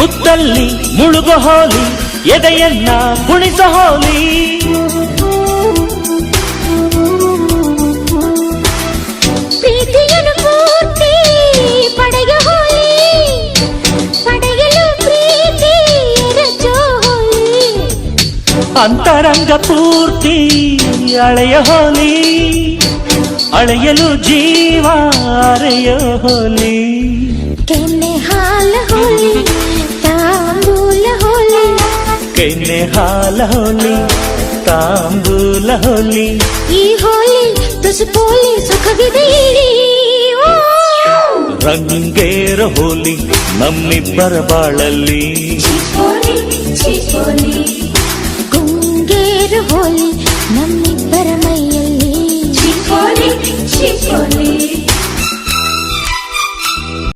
ಮುತ್ತಲ್ಲಿ ಮುಳುಗೋ ಹೋಲಿ ಎದೆಯನ್ನ ಕುಣಿಸೋ ಹೋಲಿ ಪ್ರೀತಿಯನ್ನು ಪೂರ್ತಿ ಪಡೆಯ ಹೋಲಿ ಪಡೆಯಲು ಪ್ರೀತಿ ರಜೋ ಹೋಲಿ ಅಂತರಂಗ ಪೂರ್ತಿ ಅಳೆಯ ಹೋಲಿ ಅಳೆಯಲು ಜೀವ ಅರೆಯ ಹೋಲಿ ಕೆನ್ನೆ ಹಾಲ ಹೋಲಿ ತಾಂಬೂಲ ಹೋಲಿ ಕೆನ್ನೆ ಹಾಲ ಹೋಲಿ ತಾಂಬೂಲ ಹೋಲಿ ಈ ಹೋಲಿ ತುಸುಪೋಲಿ ಸುಖವಿದೆ ರಂಗೇರ ಹೋಲಿ ನಮ್ಮಿಬ್ಬರ ಬಾಳಲ್ಲಿ ಗುಂಗೇರ ಹೋಲಿ ನಮ್ಮಿಬ್ಬರ ಮೈಯಲ್ಲಿ